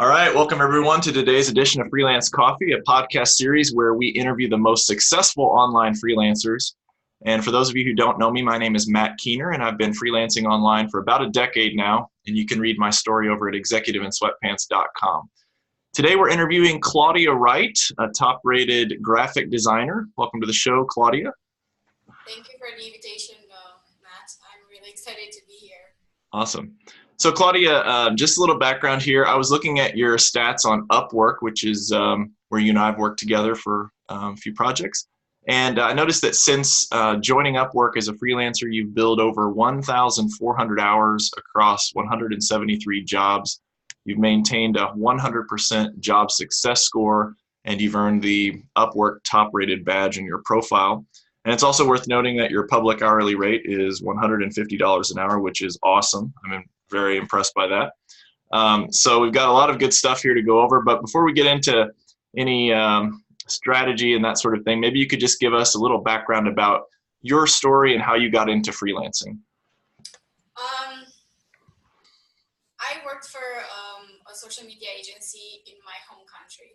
All right, welcome everyone to today's edition of Freelance Coffee, a podcast series where we interview the most successful online freelancers. And for those of you who don't know me, my name is Matt Keener, and I've been freelancing online for about a decade now, and you can read my story over at executiveinsweatpants.com. Today we're interviewing Claudia Wright, a top-rated graphic designer. Welcome to the show, Claudia. Thank you for the invitation, Matt. I'm really excited to be here. Awesome. So Claudia, just a little background here. I was looking at your stats on Upwork, which is where you and I have worked together for a few projects. And I noticed that since joining Upwork as a freelancer, you've billed over 1,400 hours across 173 jobs. You've maintained a 100% job success score, and you've earned the Upwork top-rated badge in your profile. And it's also worth noting that your public hourly rate is $150 an hour, which is awesome. I'm very impressed by that. So we've got a lot of good stuff here to go over. But before we get into any strategy and that sort of thing, maybe you could just give us a little background about your story and how you got into freelancing. I worked for a social media agency in my home country.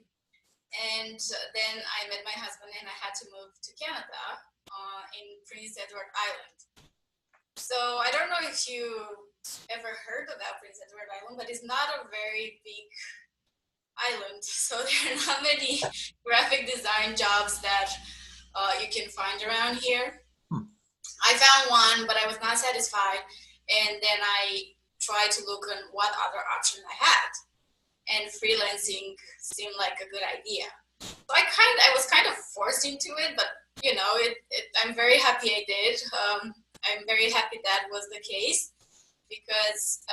And then I met my husband and I had to move to Canada in Prince Edward Island. So I don't know if you ever heard about Prince Edward Island, but it's not a very big island. So there are not many graphic design jobs that you can find around here. I found one, but I was not satisfied. And then I tried to look on what other options I had. And freelancing seemed like a good idea. So I was kind of forced into it, but you know, I'm very happy I did. I'm very happy that was the case because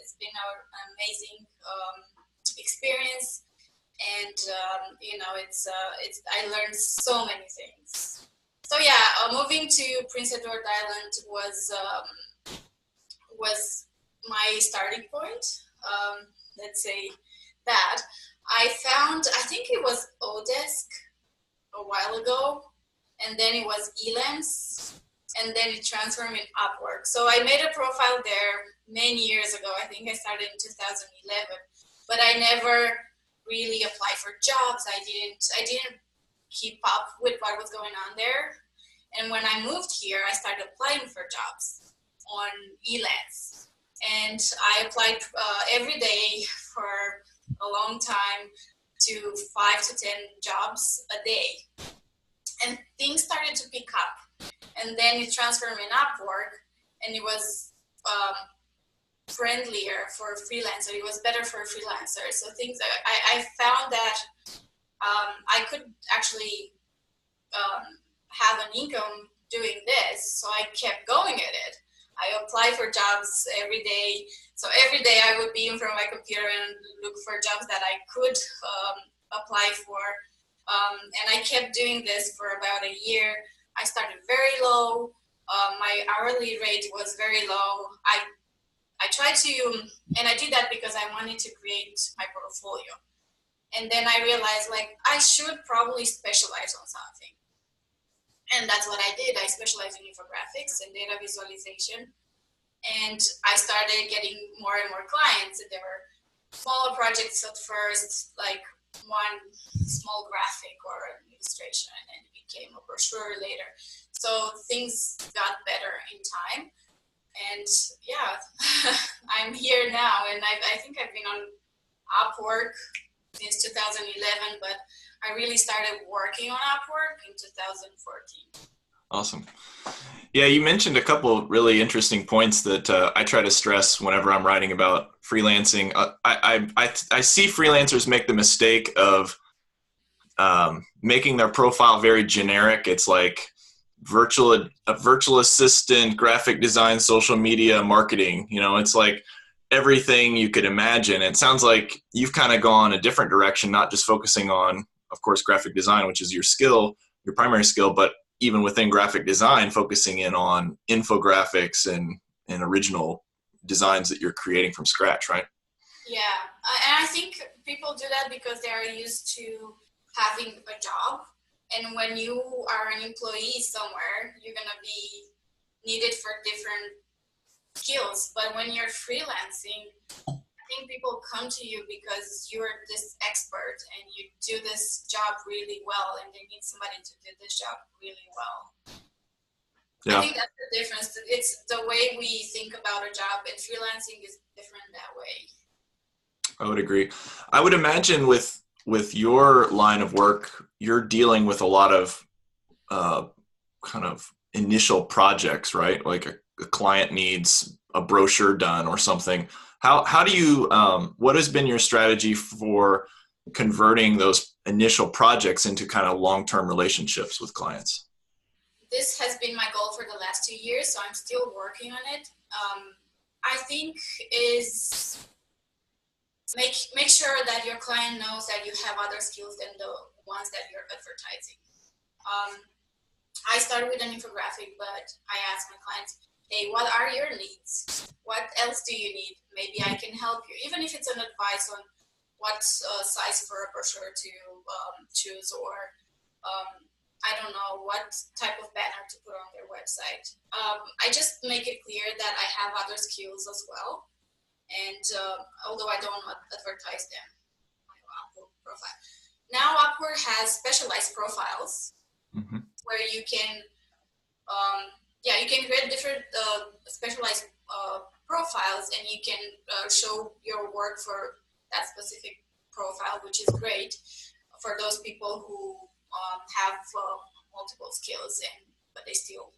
it's been an amazing experience, and you know, I learned so many things. So yeah, moving to Prince Edward Island was my starting point. Let's say that. I think it was Odesk a while ago, and then it was Elance, and then it transformed in Upwork. So I made a profile there many years ago. I think I started in 2011, but I never really applied for jobs. I didn't keep up with what was going on there. And when I moved here, I started applying for jobs on Elance. And I applied every day for a long time to 5 to 10 jobs a day. And things started to pick up. And then it transformed in Upwork, and it was friendlier for a freelancer. It was better for a freelancer. So I found that I could actually have an income doing this. So I kept going at it. I applied for jobs every day. So every day I would be in front of my computer and look for jobs that I could apply for. And I kept doing this for about a year. I started very low. My hourly rate was very low. I tried to, and I did that because I wanted to create my portfolio. And then I realized, like, I should probably specialize on something. And that's what I did. I specialized in infographics and data visualization. And I started getting more and more clients. And there were smaller projects at first, like one small graphic or an illustration, and then it became a brochure later. So things got better in time. And yeah, I'm here now. And I think I've been on Upwork since 2011, but I really started working on Upwork in 2014. Awesome. Yeah, you mentioned a couple really interesting points that I try to stress whenever I'm writing about freelancing. I see freelancers make the mistake of making their profile very generic. It's like a virtual assistant, graphic design, social media, marketing. You know, it's like everything you could imagine. It sounds like you've kind of gone a different direction, not just focusing on, of course, graphic design, which is your skill, your primary skill, but even within graphic design, focusing in on infographics and original designs that you're creating from scratch, right? Yeah, and I think people do that because they are used to having a job. And when you are an employee somewhere, you're going to be needed for different skills. But when you're freelancing, think people come to you because you're this expert and you do this job really well, and they need somebody to do this job really well. Yeah. I think that's the difference. It's the way we think about a job, and freelancing is different that way. I would agree. I would imagine with your line of work, you're dealing with a lot of kind of initial projects, right? Like a client needs a brochure done or something. How do you, what has been your strategy for converting those initial projects into kind of long-term relationships with clients? This has been my goal for the last 2 years, so I'm still working on it. I think is make sure that your client knows that you have other skills than the ones that you're advertising. I started with an infographic, but I asked my clients, hey, what are your needs? What else do you need? Maybe I can help you, even if it's an advice on what size for a brochure to choose, or I don't know what type of banner to put on their website. I just make it clear that I have other skills as well. And although I don't advertise them on my Upwork profile. Now Upwork has specialized profiles where you can, you can create different specialized profiles, and you can show your work for that specific profile, which is great for those people who have multiple skills, but they still,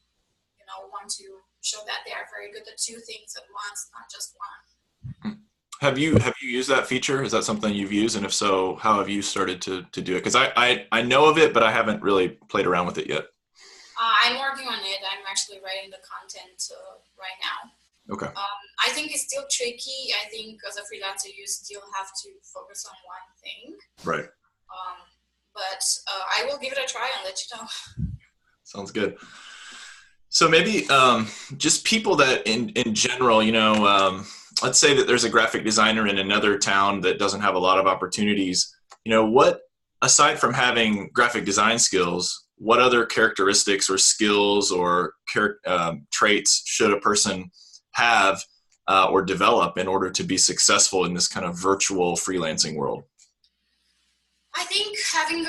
want to show that they are very good at two things at once, not just one. Have you used that feature? Is that something you've used? And if so, how have you started to do it? Because I know of it, but I haven't really played around with it yet. I'm working on it. I'm actually writing the content right now. Okay. I think it's still tricky. I think as a freelancer, you still have to focus on one thing. Right. But I will give it a try and let you know. Sounds good. So maybe just people that in general, let's say that there's a graphic designer in another town that doesn't have a lot of opportunities. What, aside from having graphic design skills, what other characteristics or skills or traits should a person have or develop in order to be successful in this kind of virtual freelancing world? I think having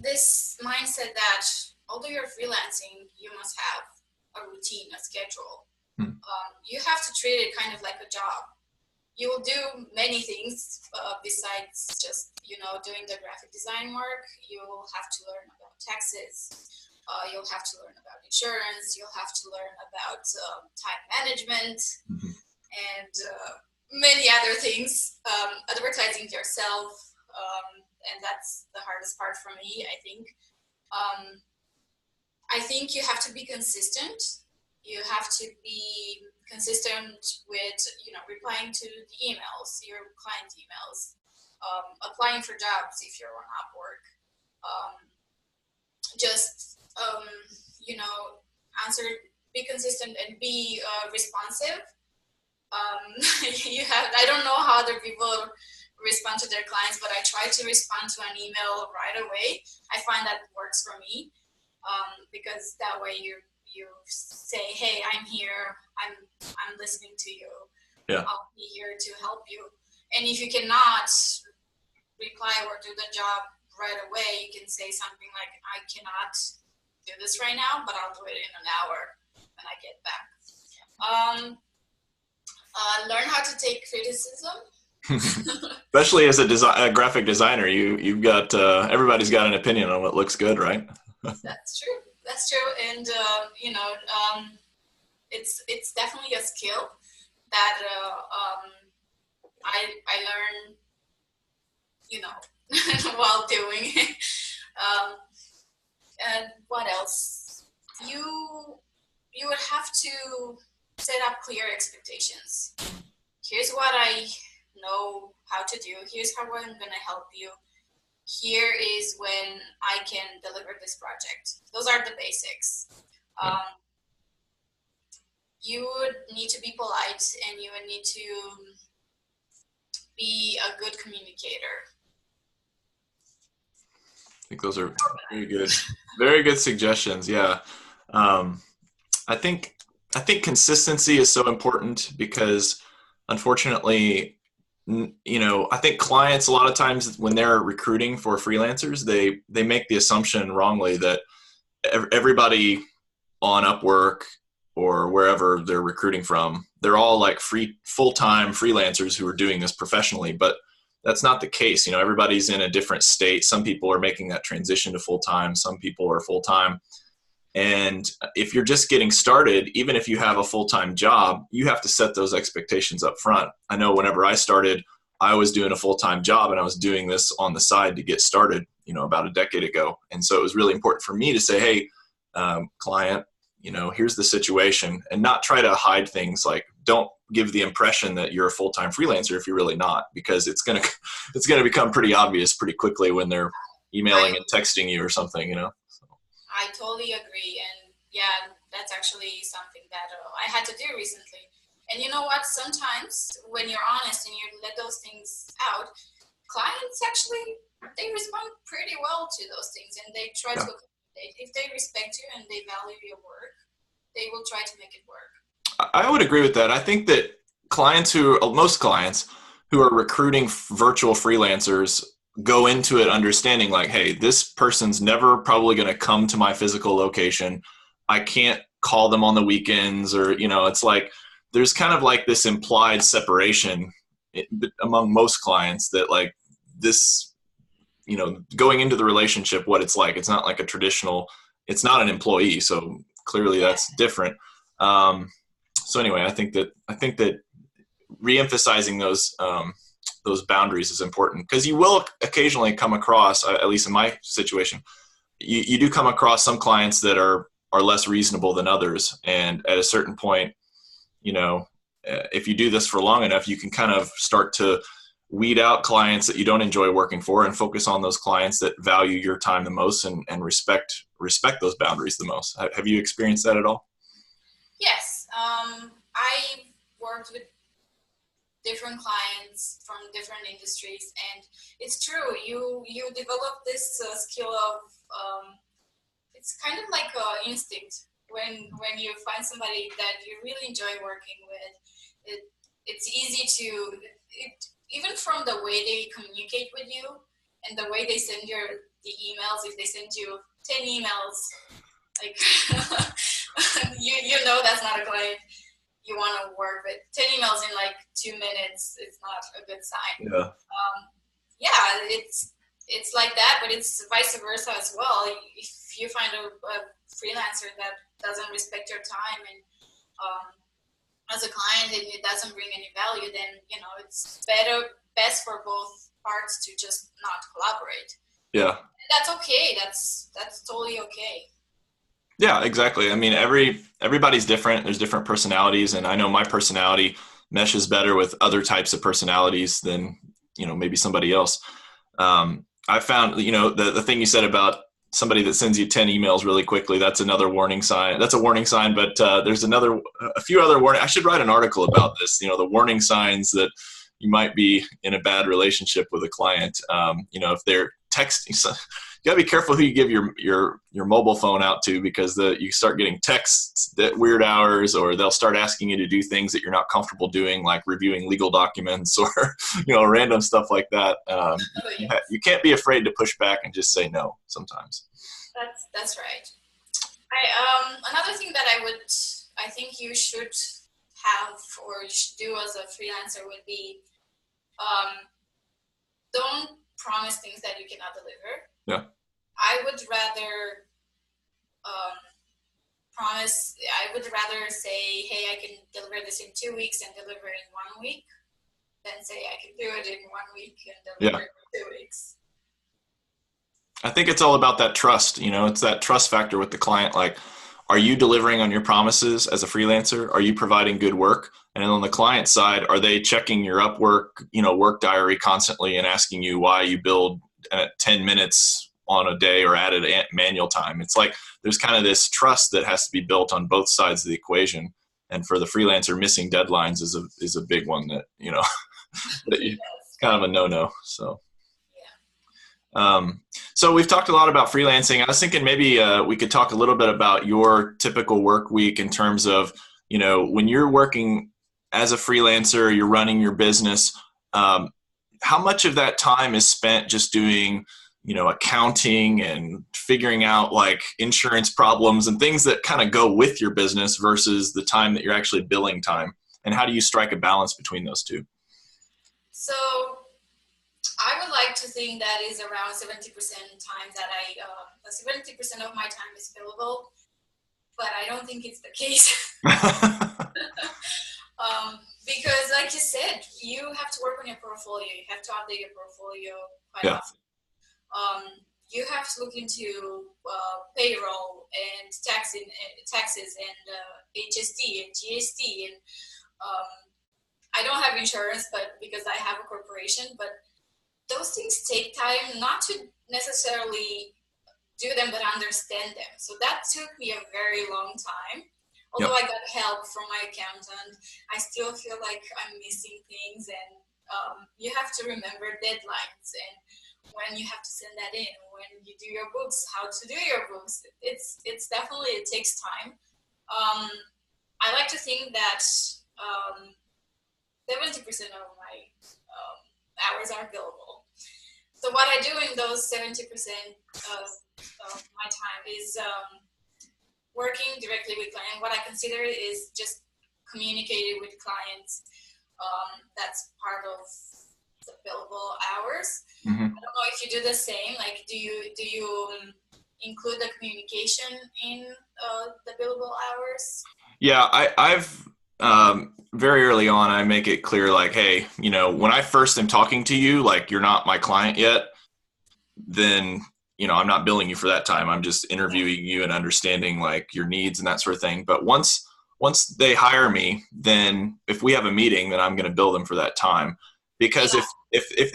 this mindset that although you're freelancing, you must have a routine, a schedule. You have to treat it kind of like a job. You will do many things besides just, doing the graphic design work. You'll have to learn about taxes. You'll have to learn about insurance. You'll have to learn about time management and many other things. Advertising yourself. And that's the hardest part for me, I think. I think you have to be consistent. You have to be consistent with, replying to the emails, your client emails, applying for jobs if you're on Upwork. Be consistent and be responsive. I don't know how other people respond to their clients, but I try to respond to an email right away. I find that works for me because that way you say, hey, I'm here, I'm listening to you. Yeah. I'll be here to help you. And if you cannot reply or do the job right away, you can say something like, I cannot do this right now, but I'll do it in an hour when I get back. Learn how to take criticism. Especially as a graphic designer, you've got everybody's got an opinion on what looks good, right? That's true, and it's definitely a skill that I learned, while doing it. And what else? You would have to set up clear expectations. Here's what I know how to do. Here's how I'm going to help you. Here is when I can deliver this project. Those are the basics. You would need to be polite, and you would need to be a good communicator. I think those are very good suggestions. Yeah. I think consistency is so important because unfortunately I think clients, a lot of times when they're recruiting for freelancers, they make the assumption wrongly that everybody on Upwork or wherever they're recruiting from, they're all like full-time freelancers who are doing this professionally, but that's not the case. Everybody's in a different state. Some people are making that transition to full-time. Some people are full-time. And if you're just getting started, even if you have a full-time job, you have to set those expectations up front. I know whenever I started, I was doing a full-time job and I was doing this on the side to get started, about a decade ago. And so it was really important for me to say, hey, client, here's the situation, and not try to hide things. Like, don't give the impression that you're a full-time freelancer if you're really not, because it's going to become pretty obvious pretty quickly when they're emailing and texting you or something, So. I totally agree. And yeah, that's actually something that I had to do recently. And you know what? Sometimes when you're honest and you let those things out, clients actually, they respond pretty well to those things, and they try to accommodate. If they respect you and they value your work, they will try to make it work. I would agree with that. I think that most clients who are recruiting virtual freelancers go into it understanding like, hey, this person's never probably going to come to my physical location. I can't call them on the weekends, or, it's like, there's kind of like this implied separation among most clients that like this, going into the relationship, what it's like, it's not like it's not an employee. So clearly that's different. So anyway, I think that reemphasizing those boundaries is important, because you will occasionally come across, at least in my situation, you do come across some clients that are less reasonable than others. And at a certain point, if you do this for long enough, you can kind of start to weed out clients that you don't enjoy working for and focus on those clients that value your time the most and respect those boundaries the most. Have you experienced that at all? Yes. I worked with different clients from different industries, and it's true, you develop this skill of it's kind of like an instinct when you find somebody that you really enjoy working with. It's easy to even from the way they communicate with you and the way they send the emails. If they send you 10 emails, like you know that's not a client you want to work with. 10 emails in like 2 minutes, it's not a good sign. Yeah. It's like that, but it's vice versa as well. If you find a freelancer that doesn't respect your time and as a client and it doesn't bring any value, then it's best for both parts to just not collaborate. Yeah. And that's okay. That's totally okay. Yeah, exactly. I mean, everybody's different. There's different personalities, and I know my personality meshes better with other types of personalities than, maybe somebody else. I found, the thing you said about somebody that sends you 10 emails really quickly, that's another warning sign. That's a warning sign, but there's a few other warning. I should write an article about this, the warning signs that you might be in a bad relationship with a client. If they're texting, you gotta be careful who you give your mobile phone out to, because you start getting texts at weird hours, or they'll start asking you to do things that you're not comfortable doing, like reviewing legal documents or random stuff like that. You can't be afraid to push back and just say no sometimes. That's right. Another thing that I think you should have or you should do as a freelancer would be don't promise things that you cannot deliver. Yeah. I would rather say, hey, I can deliver this in 2 weeks and deliver it in 1 week, than say I can do it in 1 week and deliver it in 2 weeks. I think it's all about that trust. It's that trust factor with the client. Like, are you delivering on your promises as a freelancer? Are you providing good work? And then on the client side, are they checking your Upwork, work diary constantly and asking you why you billed at 10 minutes on a day or added manual time? It's like there's kind of this trust that has to be built on both sides of the equation. And for the freelancer, missing deadlines is a big one that, it's kind of a no-no. So. So we've talked a lot about freelancing. I was thinking maybe we could talk a little bit about your typical work week in terms of, when you're working as a freelancer, you're running your business. how much of that time is spent just doing, accounting and figuring out like insurance problems and things that kind of go with your business versus the time that you're actually billing time? And how do you strike a balance between those two? So I would like to think that is around 70% time that 70% of my time is billable, but I don't think it's the case. Because like you said, you have to work on your portfolio. You have to update your portfolio quite often. You have to look into payroll and taxes and HST and GST. And I don't have insurance, but because I have a corporation, but those things take time, not to necessarily do them, but understand them. So that took me a very long time. Although I got help from my accountant, I still feel like I'm missing things, and you have to remember deadlines and when you have to send that in, when you do your books, how to do your books. It's definitely, it takes time. I like to think that 70% of my hours are billable. So what I do in those 70% of my time is working directly with clients. What I consider is just communicating with clients. That's part of the billable hours. I don't know if you do the same. Like, do you include the communication in the billable hours? Yeah, I've very early on, I make it clear, like, hey, when I first am talking to you, like, you're not my client yet, then I'm not billing you for that time. I'm just interviewing you and understanding like your needs and that sort of thing. But once they hire me, then if we have a meeting, then I'm going to bill them for that time. Because if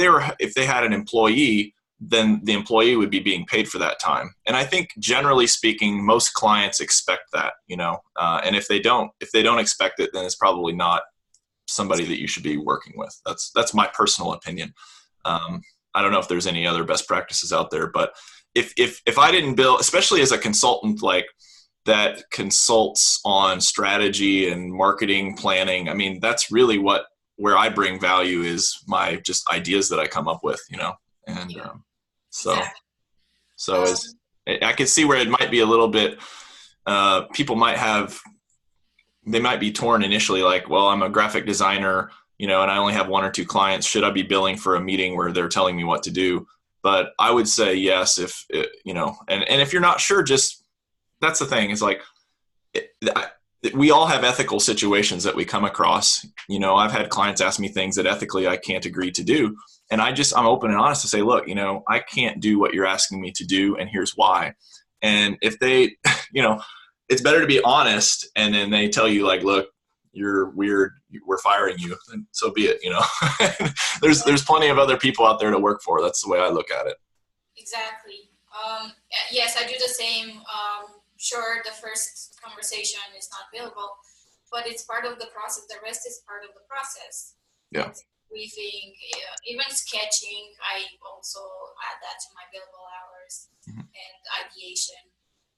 they had an employee, then the employee would be being paid for that time. And I think generally speaking, most clients expect that, and if they don't expect it, then it's probably not somebody that you should be working with. That's my personal opinion. I don't know if there's any other best practices out there, but if I didn't bill, especially as a consultant, like that consults on strategy and marketing planning, I mean, that's really where I bring value is my just ideas that I come up with, and I can see where it might be a little bit, people they might be torn initially, like, well, I'm a graphic designer, and I only have one or two clients. Should I be billing for a meeting where they're telling me what to do? But I would say yes, and if you're not sure, just, that's the thing, is like, we all have ethical situations that we come across. I've had clients ask me things that ethically I can't agree to do. And I'm open and honest to say, look, I can't do what you're asking me to do, and here's why. And if they, it's better to be honest, and then they tell you like, look, you're weird, we're firing you, and so be it. There's plenty of other people out there to work for. That's the way I look at it. Exactly. Yes, I do the same. Sure, the first conversation is not billable, but it's part of the process. The rest is part of the process. Yeah. Briefing, even sketching, I also add that to my billable hours, and ideation.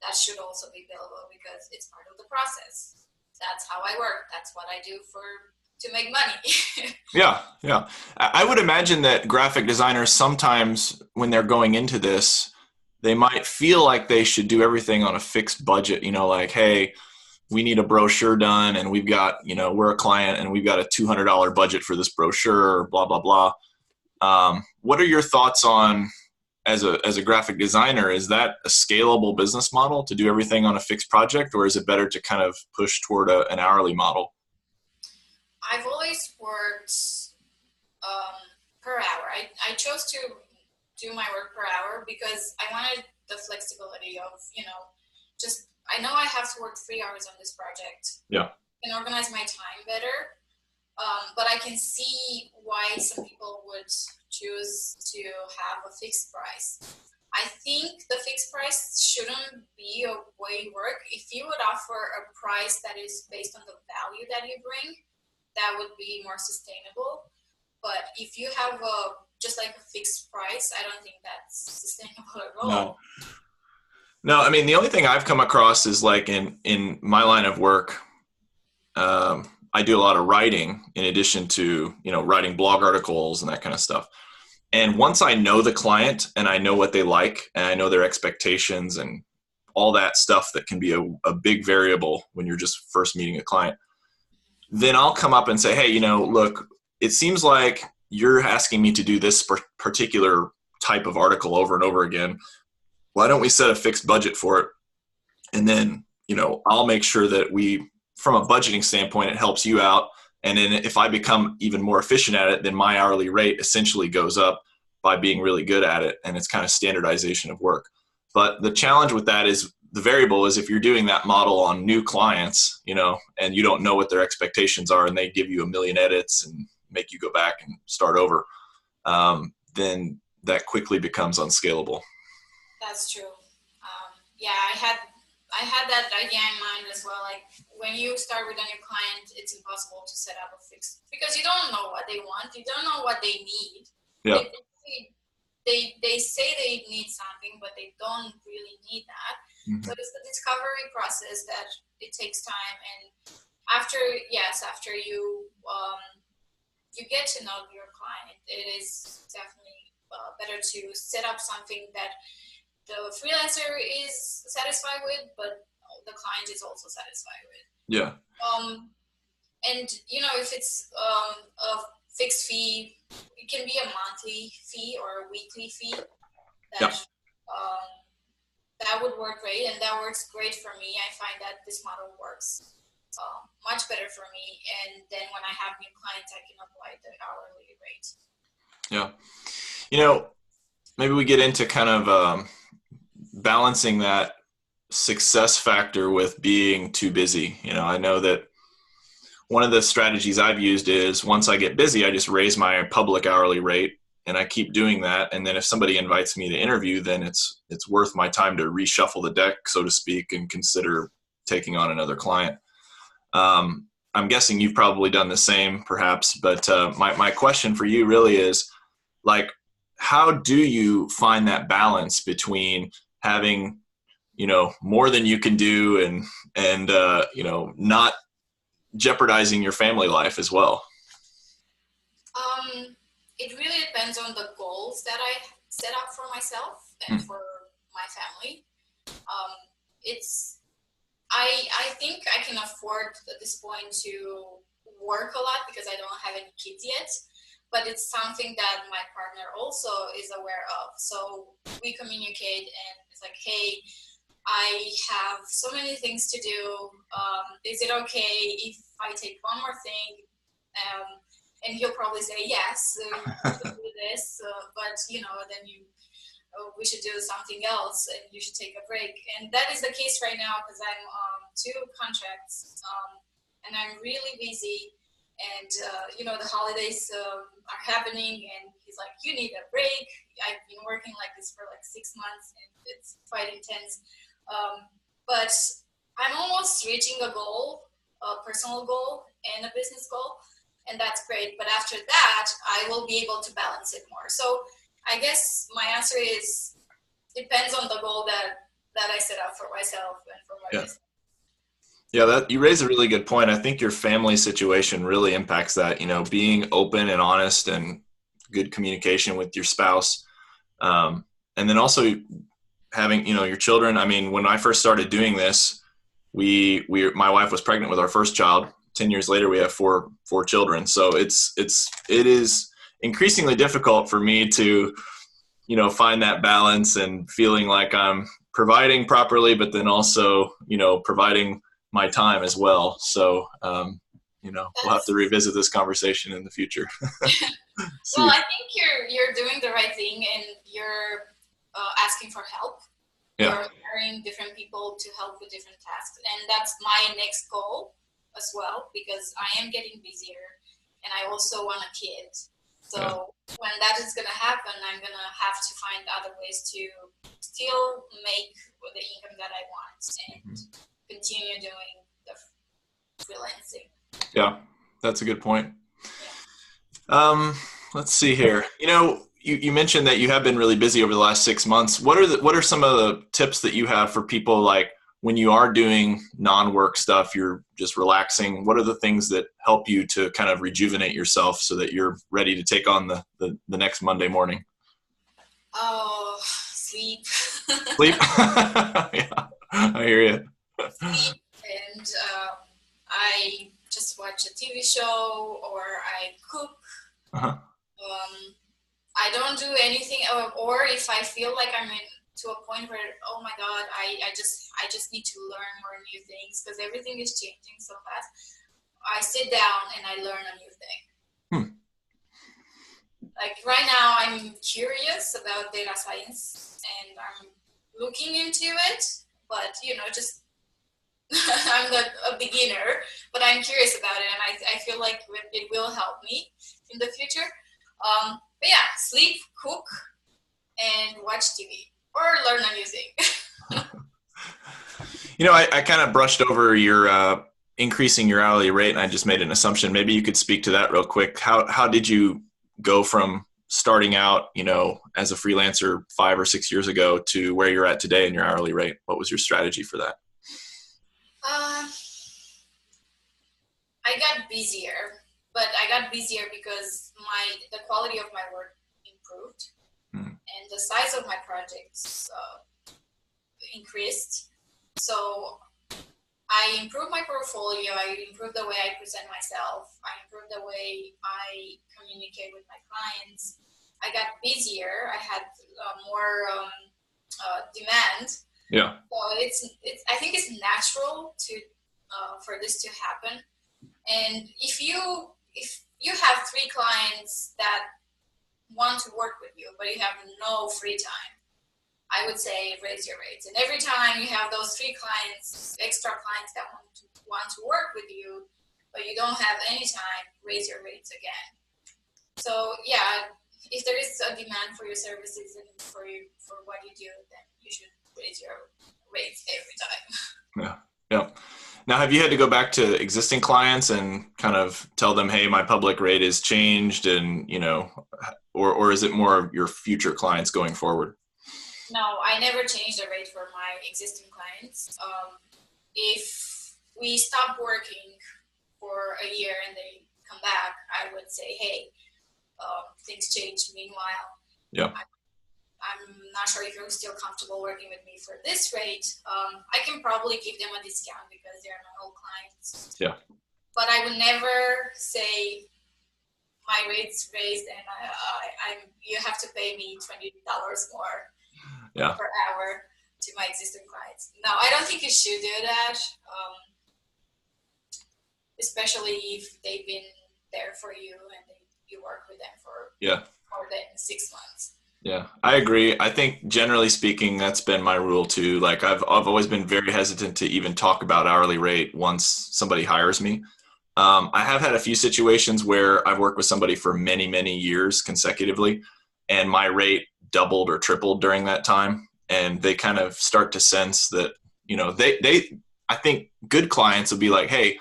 That should also be billable because it's part of the process. That's how I work. That's what I do to make money. Yeah. I would imagine that graphic designers sometimes, when they're going into this, they might feel like they should do everything on a fixed budget, like, hey, we need a brochure done, and we've got, we're a client and we've got a $200 budget for this brochure, blah, blah, blah. What are your thoughts on, as a graphic designer, is that a scalable business model to do everything on a fixed project, or is it better to kind of push toward an hourly model? I've always worked per hour. I chose to do my work per hour because I wanted the flexibility of, just, I know I have to work 3 hours on this project. Yeah. And organize my time better. But I can see why some people would choose to have a fixed price. I think the fixed price shouldn't be a way you work. If you would offer a price that is based on the value that you bring, that would be more sustainable. But if you have just like a fixed price, I don't think that's sustainable at all. No, I mean, the only thing I've come across is like in my line of work, I do a lot of writing in addition to, writing blog articles and that kind of stuff. And once I know the client and I know what they like and I know their expectations and all that stuff that can be a big variable when you're just first meeting a client, then I'll come up and say, hey, look, it seems like you're asking me to do this particular type of article over and over again. Why don't we set a fixed budget for it? And then, I'll make sure that from a budgeting standpoint, it helps you out. And then if I become even more efficient at it, then my hourly rate essentially goes up by being really good at it. And it's kind of standardization of work. But the challenge with that is the variable is if you're doing that model on new clients, and you don't know what their expectations are and they give you a million edits and make you go back and start over, then that quickly becomes unscalable. That's true. Yeah, I had that idea in mind as well. Like when you start with a new client, it's impossible to set up a fixed, because you don't know what they want. You don't know what they need. Yeah. They say they need something, but they don't really need that. Mm-hmm. So it's the discovery process that it takes time. And after you get to know your client, it is definitely better to set up something that the freelancer is satisfied with, but the client is also satisfied with. Yeah. And if it's a fixed fee, it can be a monthly fee or a weekly fee. That would work great, and that works great for me. I find that this model works much better for me. And then when I have new clients, I can apply the hourly rate. Yeah. Maybe we get into kind of balancing that success factor with being too busy. I know that one of the strategies I've used is once I get busy, I just raise my public hourly rate and I keep doing that. And then if somebody invites me to interview, then it's worth my time to reshuffle the deck, so to speak, and consider taking on another client. I'm guessing you've probably done the same perhaps, but my question for you really is, like, how do you find that balance between having, more than you can do and not jeopardizing your family life as well? It really depends on the goals that I set up for myself and for my family. I think I can afford at this point to work a lot because I don't have any kids yet, but it's something that my partner also is aware of. So we communicate and it's like, hey, I have so many things to do. Is it okay if I take one more thing? And he'll probably say, yes, we should do this, but then we should do something else and you should take a break. And that is the case right now because I'm on 2 contracts and I'm really busy. And, the holidays are happening and he's like, you need a break. I've been working like this for like 6 months and it's quite intense. But I'm almost reaching a goal, a personal goal and a business goal. And that's great. But after that, I will be able to balance it more. So I guess my answer is depends on the goal that I set up for myself and for my business. Yeah, that you raise a really good point. I think your family situation really impacts that, being open and honest and good communication with your spouse. And then also having, your children. I mean, when I first started doing this, my wife was pregnant with our first child. 10 years later, we have four children. So it is increasingly difficult for me to, find that balance and feeling like I'm providing properly, but then also, providing my time as well. So, we'll have to revisit this conversation in the future. Well, I think you're doing the right thing and you're asking for help. Yeah. You're hiring different people to help with different tasks. And that's my next goal as well, because I am getting busier and I also want a kid. So when that is going to happen, I'm going to have to find other ways to still make the income that I want and continue doing the freelancing. Yeah, that's a good point. Yeah. Let's see here. You mentioned that you have been really busy over the last 6 months. What are some of the tips that you have for people like when you are doing non-work stuff, you're just relaxing, what are the things that help you to kind of rejuvenate yourself so that you're ready to take on the next Monday morning? Oh, sleep. Sleep? Yeah, I hear you. Sleep, and I just watch a TV show or I cook. Uh-huh. I don't do anything, or if I feel like I'm to a point where, oh my God, I just need to learn more new things because everything is changing so fast. I sit down and I learn a new thing. Like right now, I'm curious about data science and I'm looking into it, but just I'm a beginner, but I'm curious about it, and I feel like it will help me in the future. But yeah, sleep, cook, and watch TV or learn a new thing. I kind of brushed over your increasing your hourly rate, and I just made an assumption. Maybe you could speak to that real quick. How did you go from starting out, as a freelancer 5 or 6 years ago to where you're at today in your hourly rate? What was your strategy for that? I got busier, but I got busier because the quality of my work improved and the size of my projects increased. So I improved my portfolio, I improved the way I present myself, I improved the way I communicate with my clients. I got busier, I had more demand. Yeah. So it's I think it's natural for this to happen. And if you have 3 clients that want to work with you, but you have no free time, I would say raise your rates. And every time you have those 3 clients, extra clients that want to work with you, but you don't have any time, raise your rates again. So yeah, if there is a demand for your services and for what you do, then you should raise your rates every time. Yeah. Yeah. Now, have you had to go back to existing clients and kind of tell them, hey, my public rate has changed, and, or is it more of your future clients going forward? No, I never changed the rate for my existing clients. If we stop working for a year and they come back, I would say, hey, things change. Meanwhile, yeah. I'm not sure if you're still comfortable working with me for this rate. I can probably give them a discount because they're my old clients. Yeah. But I would never say my rate's raised and you have to pay me $20 more per hour to my existing clients. No, I don't think you should do that, especially if they've been there for you and you work with them for more than 6 months. Yeah, I agree. I think generally speaking, that's been my rule too. Like I've always been very hesitant to even talk about hourly rate once somebody hires me. I have had a few situations where I've worked with somebody for many, many years consecutively, and my rate doubled or tripled during that time. And they kind of start to sense that, I think good clients will be like, hey,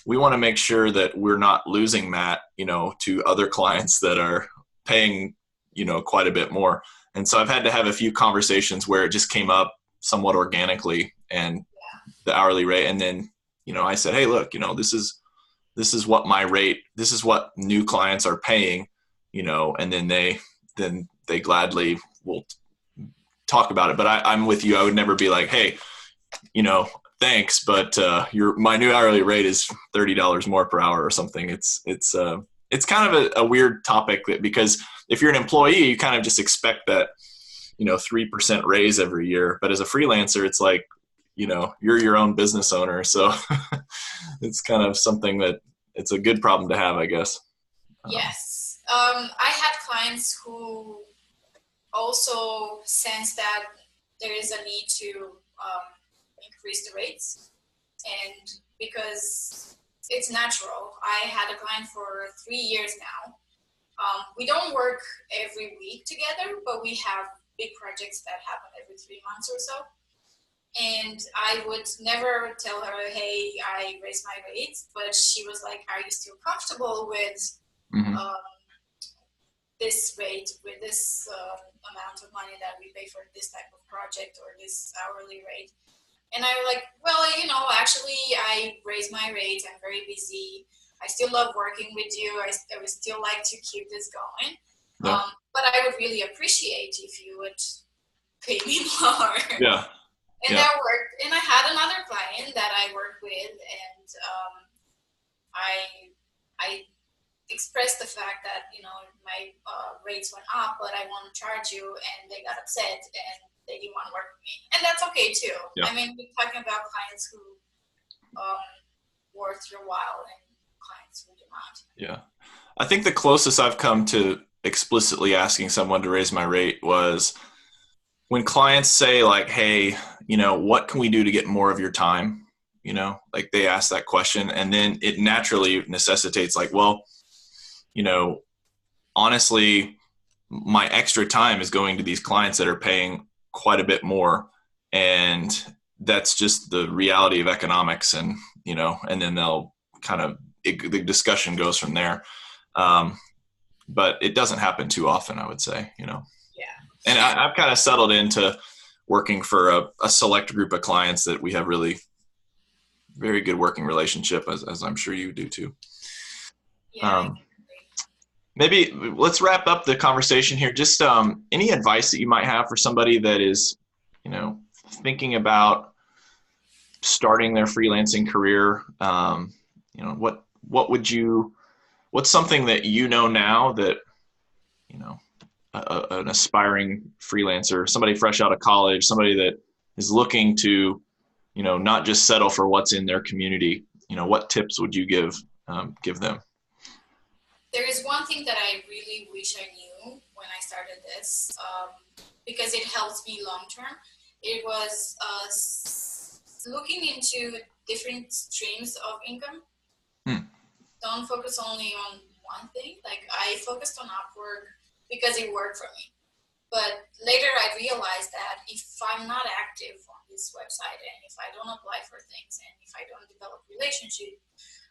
we want to make sure that we're not losing Matt, to other clients that are paying, quite a bit more. And so I've had to have a few conversations where it just came up somewhat organically, and the hourly rate. And then, I said, hey, look, this is what my rate, this is what new clients are paying, and then they gladly will talk about it. But I'm with you. I would never be like, hey, thanks, but my new hourly rate is $30 more per hour or something. It's kind of a weird topic because if you're an employee, you kind of just expect that, 3% raise every year. But as a freelancer, it's like, you're your own business owner. So it's kind of something that it's a good problem to have, I guess. Yes. I had clients who also sense that there is a need to increase the rates, and because it's natural. I had a client for 3 years now. We don't work every week together, but we have big projects that happen every 3 months or so. And I would never tell her, hey, I raised my rates, but she was like, are you still comfortable with this rate, with this amount of money that we pay for this type of project or this hourly rate? And I was like, well, actually, I raised my rates. I'm very busy. I still love working with you. I would still like to keep this going. Yeah. But I would really appreciate if you would pay me more. Yeah. And Yeah. that worked. And I had another client that I worked with, and I expressed the fact that my rates went up, but I want to charge you, and they got upset and they didn't want to work with me, and that's okay too. Yeah. I mean, we're talking about clients who worth your while and clients who do not. Yeah. I think the closest I've come to explicitly asking someone to raise my rate was when clients say like, hey, what can we do to get more of your time? Like they ask that question, and then it naturally necessitates like, well, honestly, my extra time is going to these clients that are paying quite a bit more. And that's just the reality of economics. And, and then the discussion goes from there. But it doesn't happen too often, I would say, Yeah. And I've kind of settled into working for a select group of clients that we have really very good working relationship, as I'm sure you do too. Yeah. Maybe let's wrap up the conversation here. Just any advice that you might have for somebody that is, thinking about starting their freelancing career. What's something that now that, an aspiring freelancer, somebody fresh out of college, somebody that is looking to, not just settle for what's in their community, what tips would you give them? There is one thing that I really wish I knew when I started this, because it helps me long term. It was looking into different streams of income. Don't focus only on one thing. Like I focused on Upwork because it worked for me. But later I realized that if I'm not active on this website, and if I don't apply for things, and if I don't develop relationship,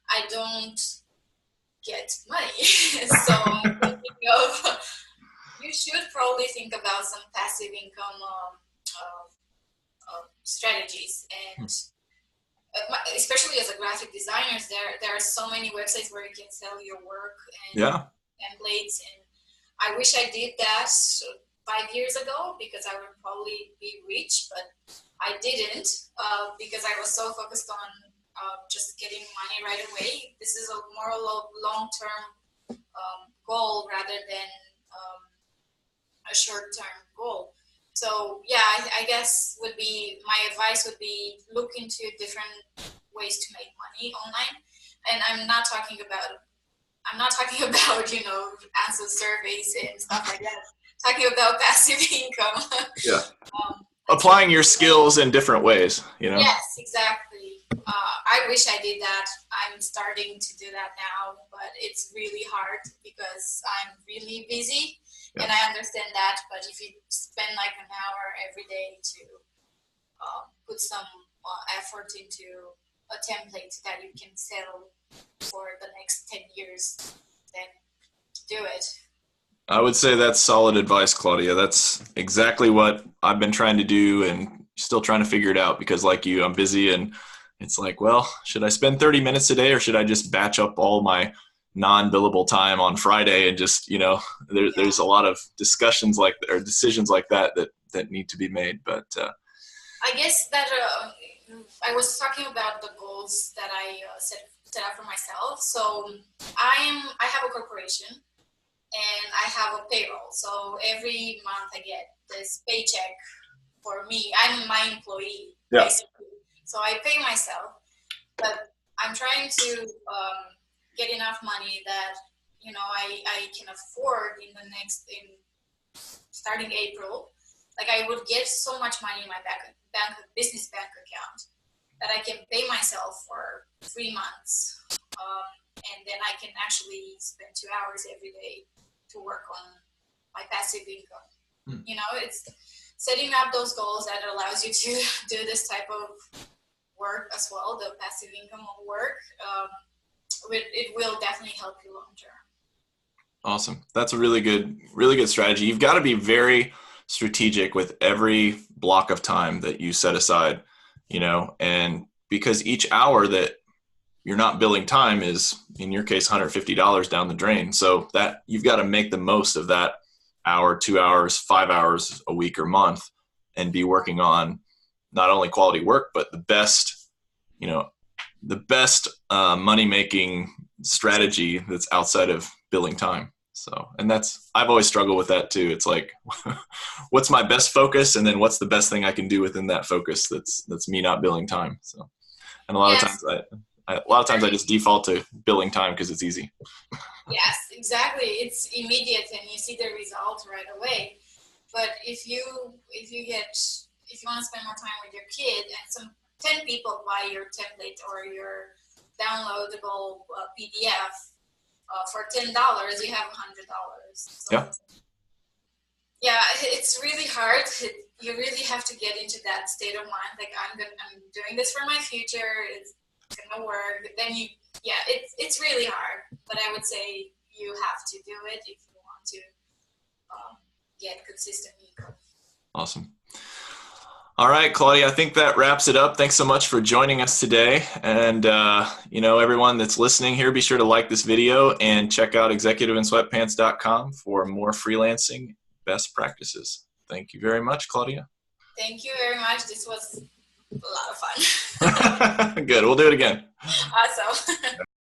I don't get money. So you should probably think about some passive income strategies, and especially as a graphic designer, there are so many websites where you can sell your work and templates, and I wish I did that 5 years ago because I would probably be rich, but I didn't because I was so focused on just getting money right away. This is a more long-term goal rather than a short-term goal. So yeah, I guess my advice would be look into different ways to make money online. And I'm not talking about answer surveys and stuff like that. I'm talking about passive income. Yeah. Applying your skills in different ways, Yes, exactly. I wish I did that. I'm starting to do that now, but it's really hard because I'm really busy. Yeah. And I understand that, but if you spend like an hour every day to put some effort into a template that you can sell for the next 10 years, then do it. I would say that's solid advice, Claudia. That's exactly what I've been trying to do and still trying to figure it out because like you, I'm busy and it's like, well, should I spend 30 minutes a day or should I just batch up all my non-billable time on Friday and just, there's a lot of discussions or decisions like that need to be made. But I guess that I was talking about the goals that I set up for myself. So I have a corporation and I have a payroll. So every month I get this paycheck for me. I'm my employee, basically. So I pay myself, but I'm trying to get enough money that I can afford in starting April. Like I would get so much money in my business bank account that I can pay myself for 3 months, and then I can actually spend 2 hours every day to work on my passive income. It's setting up those goals that allows you to do this type of work as well, the passive income work. It will definitely help you long term. Awesome. That's a really good strategy. You've got to be very strategic with every block of time that you set aside. you know, and because each hour that you're not billing time is, in your case, $150 down the drain. So that you've got to make the most of that hour, 2 hours, 5 hours a week or month, and be working on not only quality work, but the best, you know, the best money making strategy that's outside of billing time. So, and that's, I've always struggled with that too. It's like, what's my best focus? And then what's the best thing I can do within that focus? That's me not billing time. So, and a lot of Yes. times I just default to billing time because it's easy. Yes, exactly. It's immediate and you see the result right away. But if you want to spend more time with your kid and some 10 people buy your template or your downloadable PDF for $10, you have $100. So, Yeah. yeah, it's really hard. You really have to get into that state of mind. Like I'm doing this for my future. It's gonna work. But then it's really hard. But I would say you have to do it if you want to get consistent income. Awesome. All right, Claudia, I think that wraps it up. Thanks so much for joining us today. And, everyone that's listening here, be sure to like this video and check out executiveinsweatpants.com for more freelancing best practices. Thank you very much, Claudia. Thank you very much. This was a lot of fun. Good. We'll do it again. Awesome.